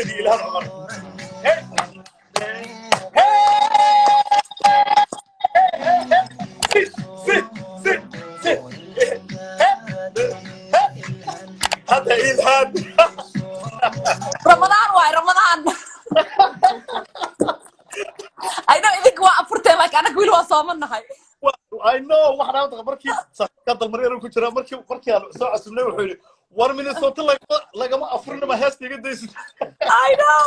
jeediyey ilhaan cumar هذا إلهام رمضان واي رمضان I know إذا كوا أفرتي لك أنا كويل وصامنا هاي I know waxaan aad markii ka dalmareen ku jira markii aan soo casubnay wuxuu yiri war Minnesota lagama afurnima heestiga daysid I know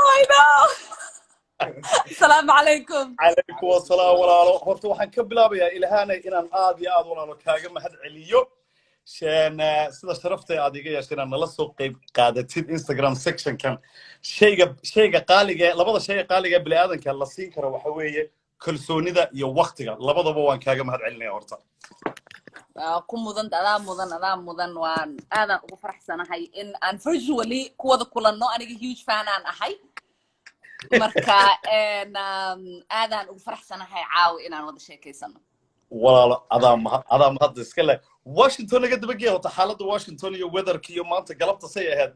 السلام عليكم عليكم السلام walaalo horta waxaan ka bilaabayaa ilaahanay inaan aad iyo aad walaalo kaaga mahad celiyo shan sida sharaftay aad iga yeesheen nala soo qayb qaadatid Instagram section kan shayga qaaliga labada shay qaaliga bini aadanka la siin karo waxa weeye kalsoonida iyo waqtiga labadaba waan kaaga mahad celinayaa horta ku mudan waan aadan ugu faraxsanahay in aan virtually kuwada kulanno aniga huge fan aan ahay marka aadan ugu faraxsanahay caaw inaan wada sheekaysano walaalo adam hadda iska leh Washington naga daba geeyo xaaladda Washington iyo weatherka iyo maanta galabta say ahayd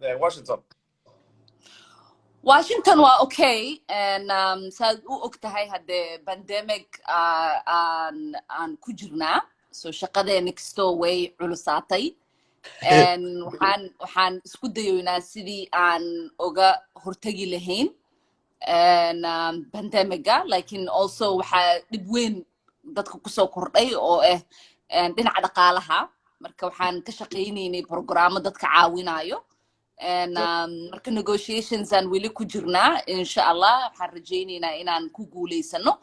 Washington waa okay and saad u ogtahay hadde pandemic aan ku jirnaa so shaqadeena kastoo way culusaatay and waxaan isku dayoynaa sidii aan uga hortagi lahayn and pandemiga laakiin also waxaa dhib weyn dadka kusoo kordhay oo dhinaca dhaqaalaha marka waxaan ka shaqaynaynay programmo dadka caawinayo and marka negotiations aan weli ku jirnaa insha Allah waxaan rajaynaynaa inaan ku guuleysano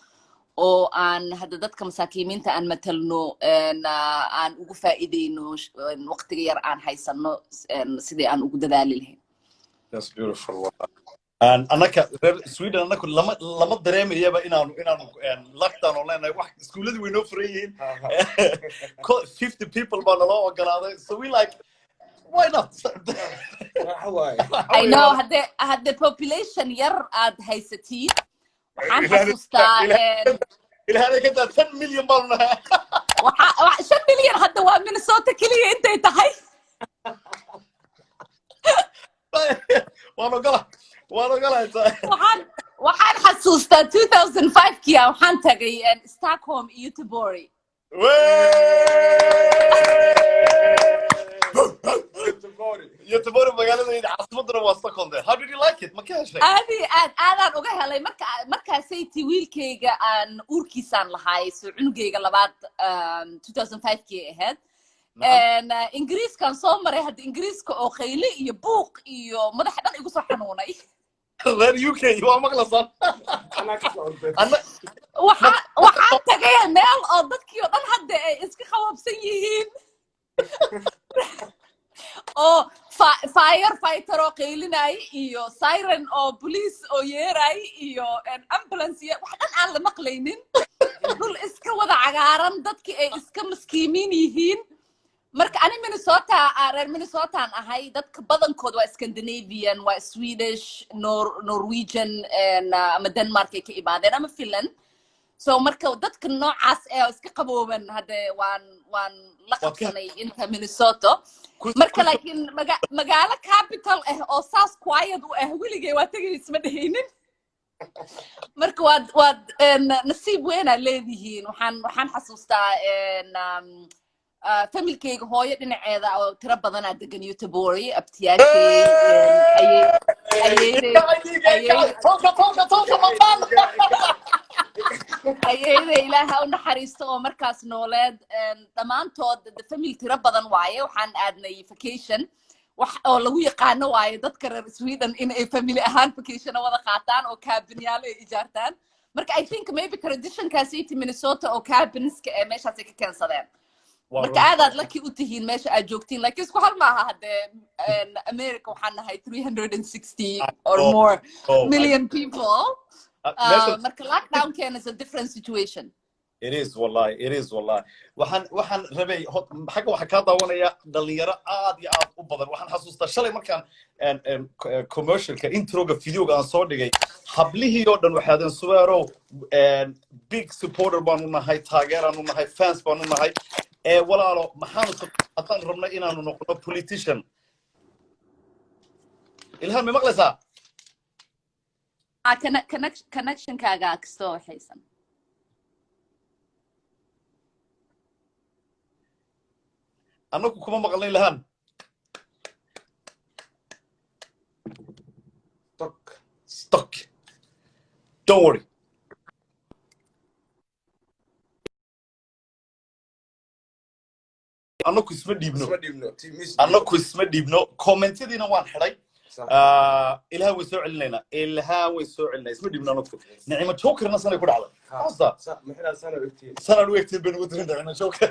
oo aan hadda dadka masaakiimiinta aan matalno aan ugu faa'iideyno waqtiga yar aan haysano sidii aan ugu dadaali lahayn That's beautiful and anaka Sweden anaka lama dareemayaba inaanu lockdown oo leenahay wax iskuuladii way noo furan yihiin 50 people baa naloo ogolaaday so we like why not I know had the population yar aad haysatiin waxaan xasuustaa ilaahay ka daa 10 milyan baa nahay waxa 5 milyan hadda waa Minnesota kaliya intay tahay waan ogolahay waxaan xasuustaa 2005 kii waxaan tagay Stockholm iyo Göteborg Göteborg magaalada caasimadda waa Stockholm how did you like it ma ka heshay aadaan uga helay markaasay wiilkayga aan uurkiisaan lahaay soo cunugayga labaad 2005 kii ahayd and ingiriiskan soo maray hadda ingiriiska oo qayle iyo buuq iyo madax dhan igu soo xanuunay reer UK waa maqlasan waxaan tagay meel oo dadkii oo dhan hadda ay iska qaboobsan yihiin oo firefighter oo qaylinay iyo siren oo police oo yeeray iyo ambulance wax dhan aan la maqlaynin dul iska wada cagaaran dadkii ay iska maskiimiin yihiin marka ani reer Minnesota aan ahay dadka badankood waa Scandinavian waa Swedish Norwegian ama Denmark ay ka imaadeen ama Finland so marka dadka noocaas iska qabooban hadda waan la qabsanay inta Minnesota marka laakiin magaalo capital oo saas quiet u weligay waa tagay isma dhahaynin marka waad nasiib weyn aad leedihiin waxaan xasuustaa familkayga hooyo dhinaceeda oo tiro badan aad degan Göteborg ayayda ilaaha u naxariisto oo markaas nooleed dhammaantood family tiro badan waaye waxaan aadnay vacation wax oo lagu yaqaano waaye dadka reer Sweden in ay family ahaan vacation wada qaataan oo cabinyaal ay ijaartaan marka I think maybe traditionkaasi Minnesota oo cabinska meeshaas ay ka keensadeen marka aad lucky u tihiin meesha aad joogtiin laakiin isku hal maaha hadda America waxaan nahay 360 or more million people marka lockdown is a different situation It is wallahi waxaan rabay xagga waxa ka daawanaya dhalinyaro aad iyo aad u badan waxaan xasuustaa shalay markaan commercialka introga videoga aan soo dhigay hablihii oo dhan waxaadan suwaaro big supporter baan u nahay taageeraan u nahay fans baan u nahay walaalo maxaan rabnay inaanu noqono politician ilhaan ma maqlaysaa connection kaaga kastoo haysan annagu kuma maqalnay lahaan stock don't worry annagu isma dhiibno commentadiina waan xidhay ilaha way soo celinaynaa isma dhiibno annagu nicimo jokerna sanay ku dhacday sanad u egtiin baan ugu dirin nicimo joker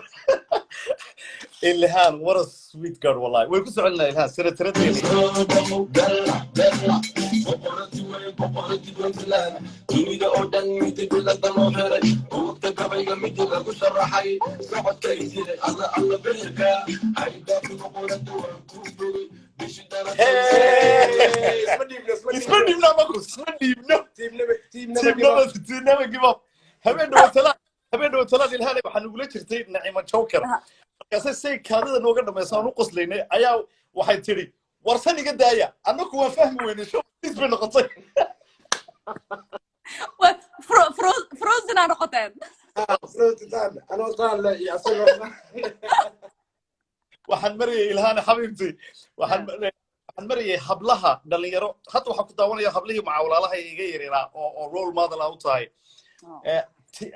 ilhan what a sweet girl wallahi way ku soo celinaa ilhan sira tiradeena dunida oo dhan midib la damo xiray waqti gabayga midib lagu sharaxay socodka isiray alla beerka ayda ku qoradu ku dugay isma dhiibno maku isma dhiibno tiimnaba give up habeen dhawatalaad ilhan waxaan ugula jirtay nicimo joker markaasay say kaadida nooga dhamaysa aan u qoslaynay ayaa waxay tidhi warsan iga daaya annagu waan fahmi weynay showbiz bay noqotay frozen aan noqoteen waxaan marayay ilhaan xabiibti waxaan marayay hablaha dhalinyaro hadda waxaan ku daawanaya hablihii macaawalaalaha iga yaryara oo role model ah u tahay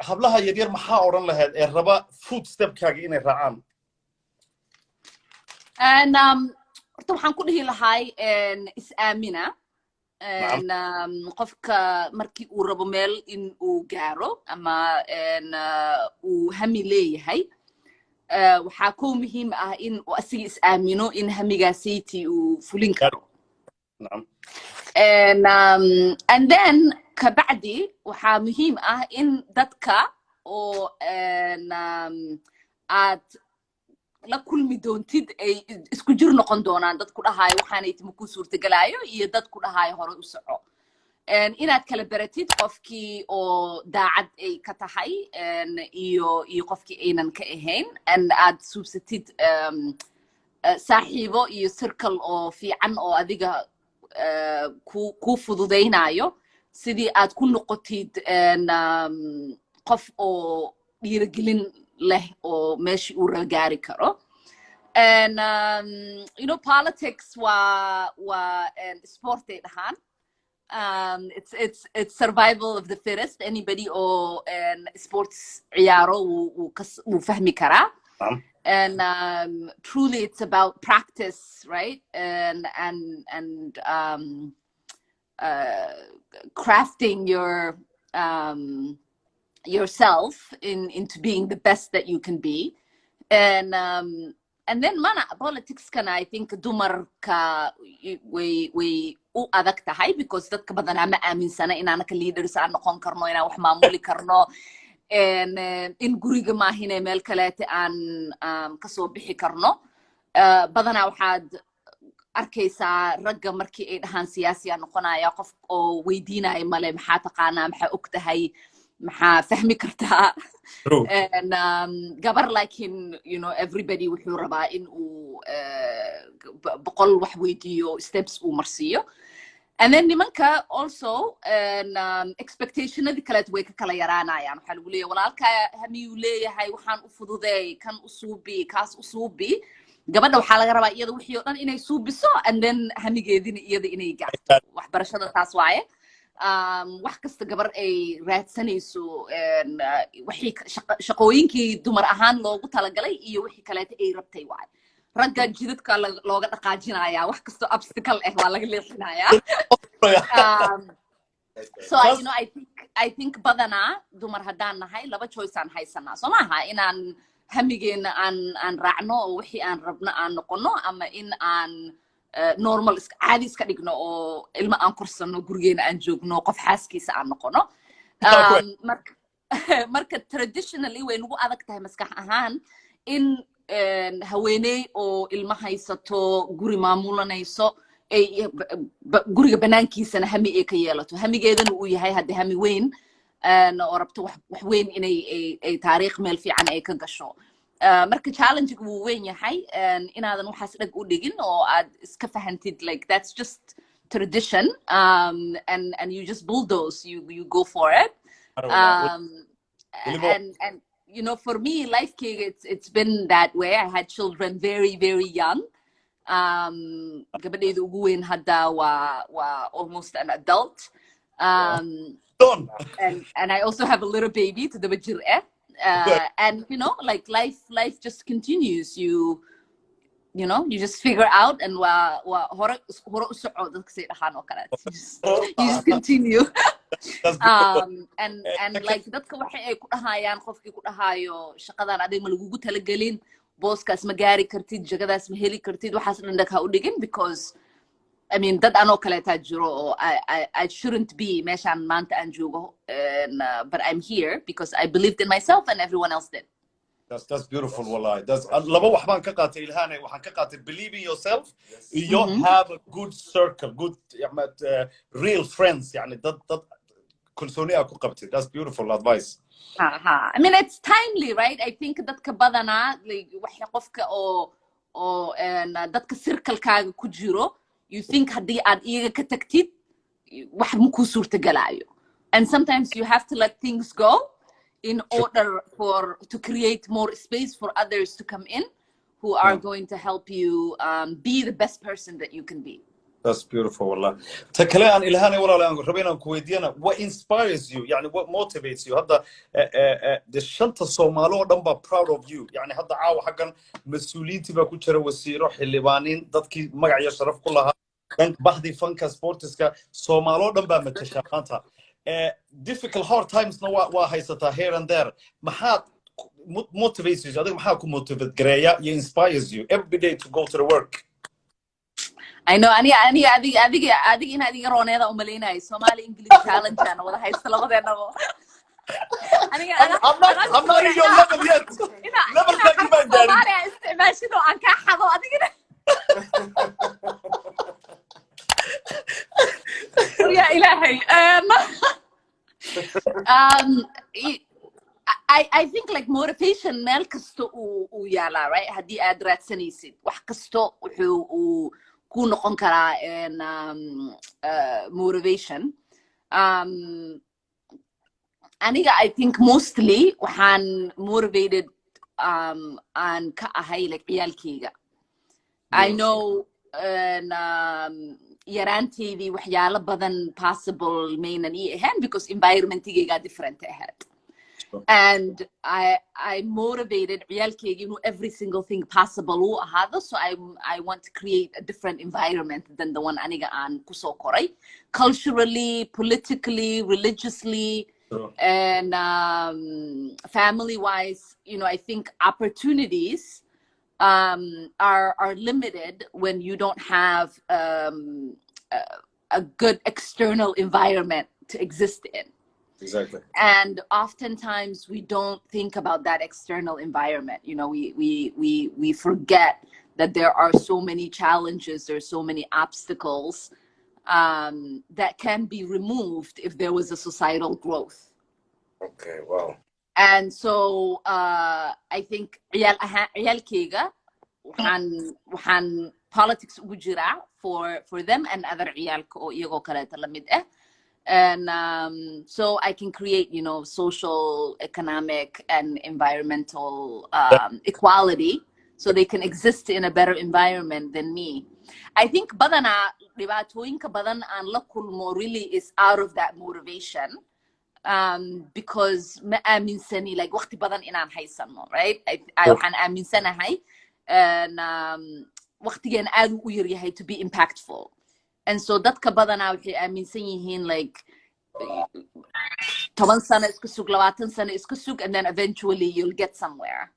hablaha yaryar maxaa odhan lahayd ee raba footstepkaaga inay raacaan horta waxaan ku dhihi lahay is-aamina qofka markii uu rabo meel in uu gaaro ama uu hami leeyahay waxaa ko muhiim ah in uu asiga is-aamino in hamigaasiti uu fulin karo and then kabacdi waxaa muhiim ah in dadka oo aad la kulmi doontid ay isku jir noqon doonaan dad ku dhahayo waxaanay timo ku suurtagalaayo iyo dad ku dhahayo hore u soco inaad kala baratid qofkii oo daacad ay ka tahay iyo qofkii aynan ka ahayn aad suubsatid saaxiibo iyo circle oo fiican oo adiga ku fududaynayo sidii aad ku noqotid qof oo dhiirigelin leh oo meeshii uu gaari karo politics waa sport ay dhahaan it's survival of the fittest anybody oo sports ciyaaro wuu fahmi karaa and truly it's about practice right and crafting yourself into being the best that you can be and then politics can I think dumarka way u adag tahay because dadka badan ama aaminsana inaan ka leaders aan noqon karno inaan wax maamuli karno in guriga maahine meel kaleete aan ka soo bixi karno badanaa waxaad arkaysaa ragga markii ay dhahaan siyaasi aan noqonaya qof oo weydiinaya male maxaa taqaanaa maxaa og tahay maxaa fahmi kartaa gabar laakiin everybody wuxuu rabaa in uu boqol wax weydiiyo steps uu marsiiyo and then nimanka also expectationadii kaleet way ka kala yaraanayaan waxaa lagu leeyahay walaalka hamiyuu leeyahay waxaan u fududeey kan u suubi kaas u suubi gabadha waxaa laga rabaa iyada wixii oo dhan inay suubiso and then hamigeedina iyada inay gaarto waxbarashada taas waaye wax kasta gabar ay raadsanayso wixii shaqooyinkii dumar ahaan loogu talagalay iyo wixii kaleeta ay rabtay waaye ragga jidadka looga dhaqaajinayaa wax kastoo obstacle ah waa laga leexinayaa so I think badanaa dumar haddaan nahay laba choice aan haysanaa soo maaha inaan hamigeena aan raacno oo wixii aan rabno aan noqono ama in aan normal caadi iska dhigno oo ilmo aan korsano gurigeena aan joogno qof xaaskiisa aan noqono marka traditionally way nagu adag tahay maskax ahaan in haweeney oo ilmo haysato guri maamulanayso guriga banaankiisana hami ay ka yeelato hamigeedana uu yahay hadde hami weyn oo rabto wax weyn inay taariikh meel fiican ay ka gasho marka challenge wuu weyn yahay inaadan waxaas dhag u dhigin oo aad iska fahantid like that's just tradition, and you just bulldoze, you go for it. And you know, for me, life cake, it's been that way. I had children very, very young. Gabadhayda ugu weyn hadda waa almost an adult. And I also have a little baby, toddoba jir eh. And you know, like life just continues. You know, you just figure out, and you just continue. And like dadka waxa ay ku dhahayaan, qofkii ku dhahayo shaqadan adig ma lagugu talagelin, booskaas ma gaari kartid, jagadaas ma heli kartid, waxaas dhan dadka u dhigin, because I mean dad anoo kaleeta jiro oo I shouldn't be meeshaan maanta aan joogo, but I'm here because I believed in myself and everyone else did. That's beautiful, wallahi. That's laba wax baan ka qaatay Ilhane, waxaan ka qaatay believe in yourself, you have a good circle, good real friends, yani dad kalsooni aad ku qabtay. That's beautiful advice. I mean, it's timely, right? I think dadka badana like waxa qofka oo dadka circle-kaaga ku jiro, you think haddii aad iyaga ka tagtid wax ma ku suurtagalayo, and sometimes you have to let things go in order to create more space for others to come in who are going to help you be the best person that you can be. That's beautiful, wallah. Ta kale aan Ilhane walaal aan rabeen aan ku weydiina, what inspires you? Yani what motivates you? Hadda the shanta Soomaali oo dhan ba proud of you. Yani hadda caawa xaggan mas'uuliyiintii baa ku jira, wasiiro, xildhibaaniin, dadkii magac iyo sharaf ku lahaa, dhanka baxdii fanka, sportiska, Soomaali oo dhan baa matasha maanta. Difficult hard times no waa haysataa here and there. Maxaa motivates you? Adiga maxaa ku motivate gareeya, you inspires you every day to go to the work? I know adiga in adiga rooneeda u maleynay Somali English challenge aan wada haysto labadeenaba. I'm not in your level yet. Level ka ma gaarin. Somali isticmaashido aan ka xado adigina. Yeah, ilahay. I think like motivation meel kasto uu yaala, right? Haddii aad raadsanaysid wax kasto wuxuu ku noqon karaa motivation. Aniga I think mostly waxaan motivated aan ka ahay like ciyaalkayga. I know yaraanteydii waxyaalo badan possible maynan ii ahayn because environmentigayga different ahayd. And I motivated ciyaalkayga inuu every single thing possible uu ahaado, so I want to create a different environment than the one aniga aan kusoo koray, culturally, politically, religiously, and family-wise. You know, I think opportunities are limited when you don't have a good external environment to exist in. Exactly. And oftentimes we don't think about that external environment. You know, we forget that there are so many challenges, there's so many obstacles that can be removed if there was a societal growth. Okay, wow. And so I think ciyaalkayga waxaan politics ugu jiraa for them and other ciyaalka oo iyagoo kaleeta la mid ah. And so I can create, you know, social, economic, and environmental equality, so they can exist in a better environment than me. I think badana dhibaatooyinka badan aan la kulmo really is out of that motivation, because ma aaminsani like waqti badan inaan haysano, right? waxaan aaminsanahay waqtigeena aad u yar yahay to be impactful. And so dadka badana waxay aaminsan yihiin like 10 sano iska sug, 20 sano iska sug, and then eventually you'll get somewhere.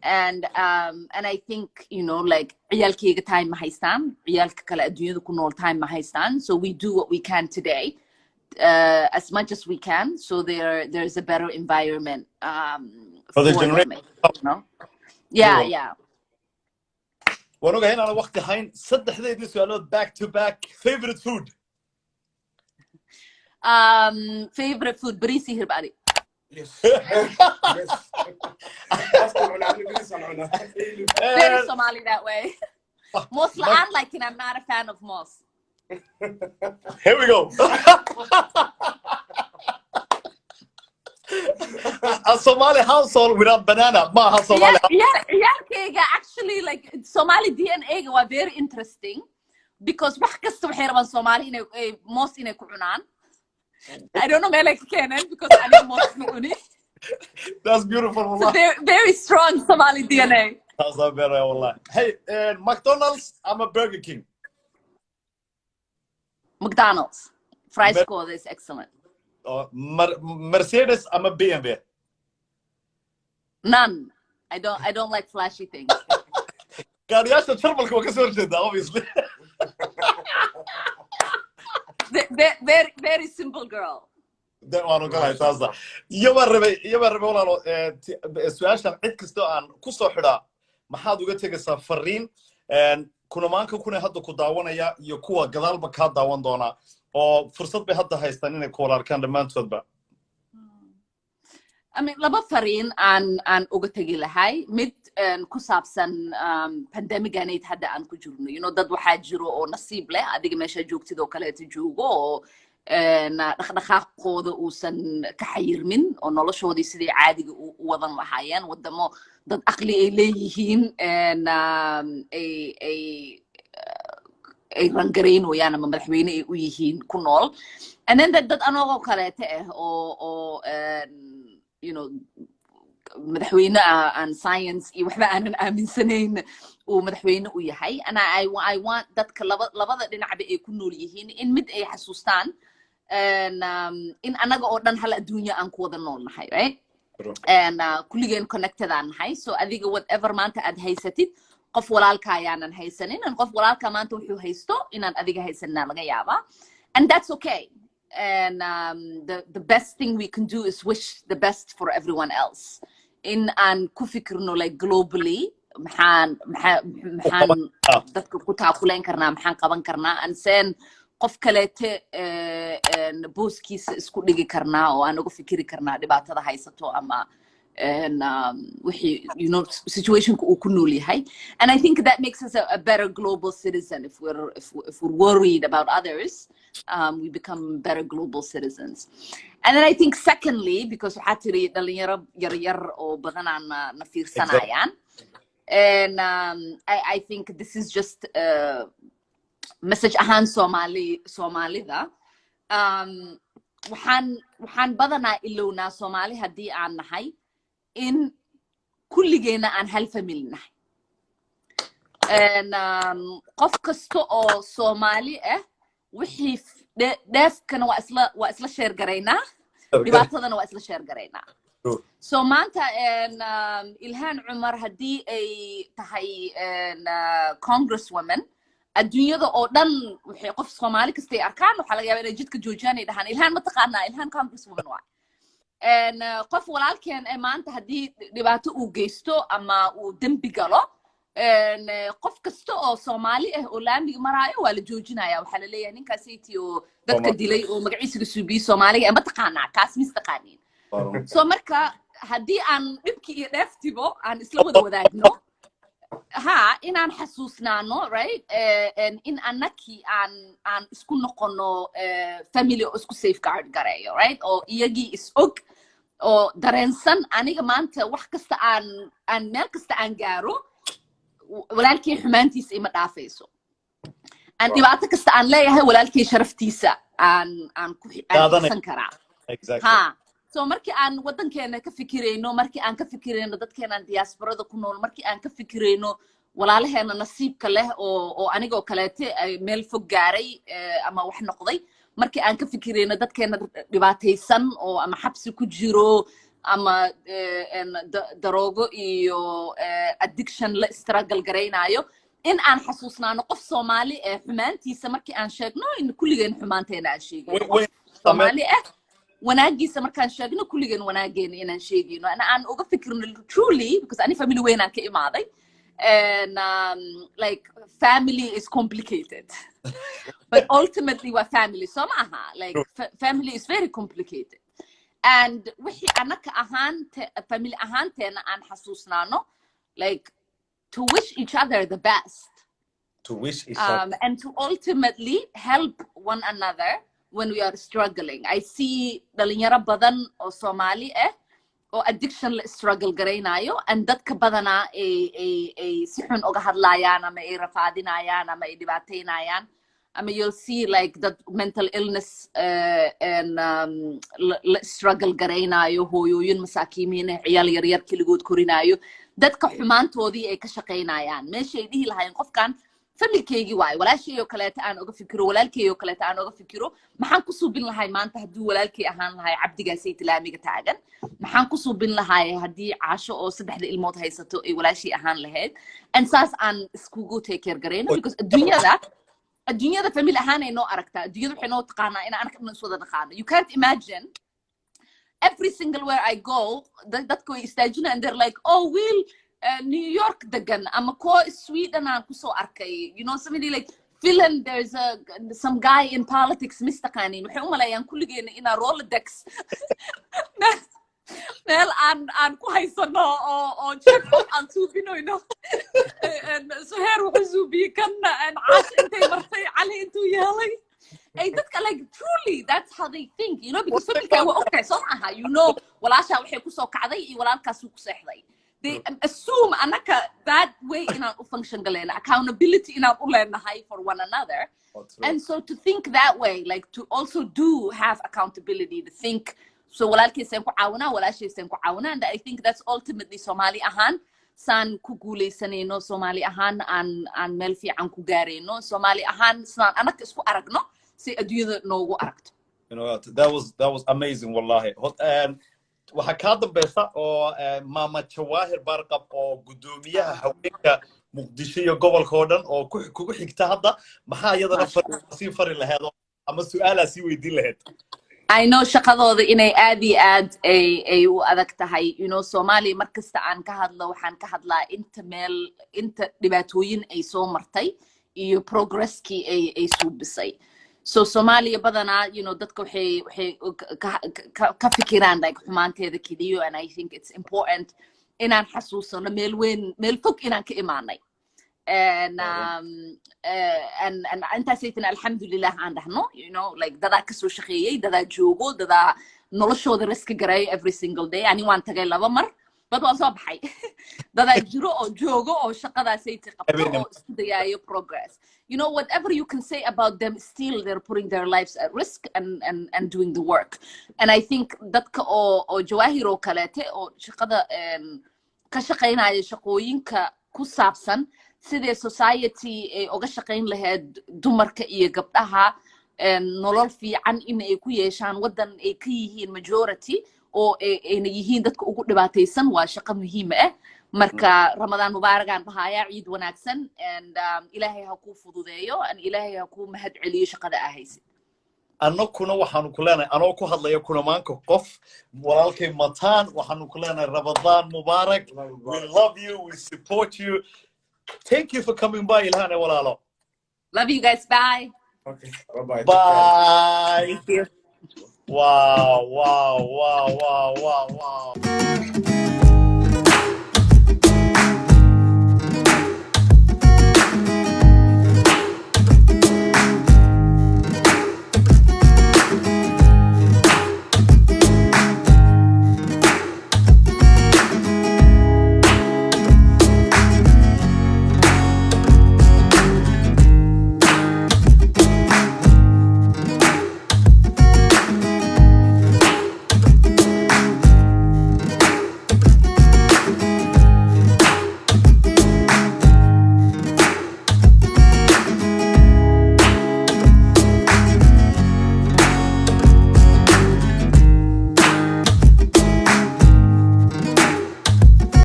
And I think, you know, like ciyaalkayga time ma haystaan, ciyaalka kale adduunyada ku nool time ma haystaan, so we do what we can today, as much as we can, so there's a better environment for the generation, you know? Yeah. waan ogahay inaan waqti hayn. Saddexdeedii su'aalood back to back. Favorite food? Favorite food, bariisi hirbari. Yes. Very Somali that way. Moss la'aan, like I'm not a fan of moss. Here we go. A Somali household without banana. Ma ha Somali. ciyaalkayga actually like Somali DNA ga waa very interesting because wax kasta waxay rabaan Somali inay most inay ku cunaan. I don't know meel ay ka keeneen because aniga most ma cuni. That's beautiful. So they're very strong Somali DNA. That's a better wallah. Hey, McDonald's, I'm a Burger King. McDonald's. Fries code is excellent. Mercedes, I'm a BMW. None. I don't like flashy things. gaariyaasha jarmalka waa ka soo horjeedaa obviously. Very simple girl. waan ogolahay taasa iyo baan rabay walaalo su-aashan cid kastoo aan ku soo xidhaa maxaad uga tegaysaa fariin kunamaanka kuna hadda ku daawanaya iyo kuwa gadaalba kaa daawan doonaa oo fursad bay hadda haystaan inay ku walaarkaan dhammaantoodba I mean laba fariin aan uga tegi lahay mid ku saabsan pandemic-aneyd hadda aan ku jirno dad waxaa jiro oo nasiib leh adiga meesha joogtid oo kaleeta joogo oo dhaqdhaqaaqooda uusan ka xayirmin oo noloshoodii sidii caadiga u wadan lahaayeen wadamo dad aqli ay leeyihiin ay rangaraynayaan ama madaxweyne ay u yihiin ku nool and then dad anagoo kaleeta oo madaxweyne aan science iyo waxba aanan aaminsanayn uu madaxweyne u yahay and I want dadka labada dhinacba ay ku nool yihiin in mid ay xasuustaan in anaga oo dhan hal adduunya aan ku wada nool nahay right and kulligeen connected aan nahay so adiga whatever maanta aad haysatid qof walaalka ayaanan haysanin and qof walaalka maanta wuxuu haysto inaan adiga haysanina laga yaabaa and that's okay and the best thing we can do is wish the best for everyone else in aan ku fikirno like globally maxaan dadka ku taakulayn karnaa maxaan qaban karnaa and sen qof kaleete booskiisa isku dhigi karnaa oo aan uga fikiri karnaa dhibaatada haysato ama wixii situationka uu ku nool yahay and I think that makes us a better global citizen if we're worried about others we become better global citizens and then I think secondly because waxaa tiri dhalinyaro yaryar oo badanaan na fiirsanayaan and I think this is just message ahaan Soomaalida waxaan badanaa ilownaa Soomaali haddii aan nahay in kulligeena aan hal family nahay and qof kasta oo Soomaali ah wixii dheefkana waa isla sheer garaynaa dhibaatadana waa isla sheer garaynaa so maanta Ilhaan Cumar haddii ay tahay congresswoman adduunyada oo dhan waxay qof Soomaali kasta ay arkaan waxaa laga yaabaa inay jidka joojiyaan ay dhahaan Ilhaan ma taqaanaa Ilhaan congresswoman waa and qof walaalkeen maanta haddii dhibaato uu geysto ama uu dembi galo qof kasta oo Soomaali ah oo laamiga maraayo waa la joojinaya waxaa la leeyahay ninkaasaytii oo dadka dilay oo magaciisiga suubiye Soomaaliga ma taqaanaa kaas mis taqaaniin so marka haddii aan dhibki iyo dheeftibo aan isla wada wadaagno inaan xasuusnaano right in annakii aan isku noqono family oo isku safeguard gareeyo right oo iyagii is og oo dareensan aniga maanta wax kasta aan meel kasta aan gaaro walaalkii xumaantiisa ima dhaafayso aan dhibaato kasta aan leeyahay walaalkii sharaftiisa aan ku xiisan karaa so markii aan wadankeena ka fikirayno markii aan ka fikirayno dadkeenan diasporada ku nool markii aan ka fikirayno walaalaheena nasiibka leh oo anigoo kaleete meel fog gaaray ama wax noqday markii aan ka fikirayno dadkeena dhibaataysan oo ama xabsi ku jiro ama daroogo iyo addiction la struggle garaynayo in aan xasuusnaano qof Soomaali xumaantiisa markii aan sheegno in kulligeen xumaanteena aan sheegno Soomaali wanaagiisa markaan sheegno kulligeen wanaageena inaan sheegayno aan uga fikirno truly because ani family weyn aan ka imaaday and like family is complicated but ultimately we're family so maaha like family is very complicated and wixii anaka family ahaanteena aan xasuusnaano like to wish each other the best to wish each other. And to ultimately help one another when we are struggling. I see dhalinyaro badan oo Soomaali ah oo addiction la struggle garaynayo, and dadka badana ay si xun uga hadlayaan ama ay rafaadinayaan ama ay dhibaataynayaan. I mean, you'll see like that mental illness and struggle garaynayo, hooyooyin masaakiimiin ah, ciyaal yaryar keligood korinayo, dadka xumaantoodii ay ka shaqaynayaan. Meeshay dhihi lahayn qofkan familkeygii waay, walaashayoo kaleeta aan uga fikiro, walaalkeyoo kaleeta aan uga fikiro, maxaan ku suubin lahay maanta hadduu walaalkey ahaan lahay cabdigaasay tilaamiga taagan, maxaan ku suubin lahay haddii caasho oo 3 ilmood haysato ay walaashay ahaan lahayd, and saas aan iskugu take care garayno, because adduunyada famil ahaan ay noo aragtaa, adduunyada waxay noo taqaanaa in aan is wada naqaano. You can't imagine every single where I go, dadka way istaajina and they're like, oh, Will, New York dagan ama ko Sweden aan kusoo arkay, you know, somebody like Finland, there's some guy in politics mistaqaanin, waxay u maleeyaan kulligeena inaa Rolodex meel aan ku haysano oo check aan suubinoyno. Suheer wuxuu suubiyey kanna Caash intay martay, Cali intuu yeelay. Hey, like truly, that's how they think, you know, because familka waa okay, so maaha, you know, walaasha waxay kusoo kacday iyo walaalkaas uu ku seexday. They assume anaka that way in our function galena, accountability in our uleenahay for one another. And so to think that way, like to also do have accountability, to think, so walaalkiisaan ku caawinaa, walaashiisaan ku caawinaa, and I think that's ultimately Somali ahaan saan ku guuleysanayno, Somali ahaan aan meel fiican ku gaarayno, Somali ahaan saan anaka isku aragno si adduunyada noogu aragto. You know, that was amazing, wallahi. Waxa ka dambaysa oo Mama Jawaahir Barqab oo gudoomiyaha haweenka Muqdisho iyo gobolka oo dhan oo kugu xigta hadda, maxaa iyadana si fari lahayd ama su'aal si weydiin lahayd? I know shaqadooda inay aad iyo aad ay u adag tahay, you know, Soomaali markasta aan ka hadlo waxaan ka hadlaa inta dhibaatooyin ay soo martay iyo progresskii ay suubisay. So Somalia badana, you know, dadka waxay ka fikiraan like xumaanteeda keliyo, and I think it's important inaan xasuusano meel fog inaan ka imaanay. And intaasaytan alxamdulilah aan dhahno, you know, like dadaa kasoo shaqeeyey, dadaa joogo, dadaa noloshooda riska garay every single day. Ani waan tagay 2 mar, but waan soo baxay. Dadaa jiro oo joogo oo shaqadaasayta qabto oo isku dayaayo progress. You know, whatever you can say about them, still they're putting their lives at risk and doing the work. And I think dadka oo Jawaahir oo kaleete oo shaqada ka shaqeynaya shaqooyinka ku saabsan sidee society ay uga shaqeyn lahayd dumarka iyo gabdhaha nolol fiican in ay ku yeeshaan wadan ay ka yihiin majority oo ayna yihiin dadka ugu dhibaataysan, waa shaqo muhiim ah. Marka Ramadan Mubarak aan dhahayaa, ciid wanaagsan, and Ilaahay ha ku fududeeyo, and Ilaahay ha ku mahad celiyo shaqada aad haysid. Annaguna waxaanu ku leenahay anoo ku hadlaya kulamaanka qof walaalkay Mataan, waxaanu ku leenahay Ramadan Mubarak. We love you, we support you. Thank you for coming by, Ilhan walaalo. Love you guys, bye. Okay, bye-bye. Bye. Thank you. Wow.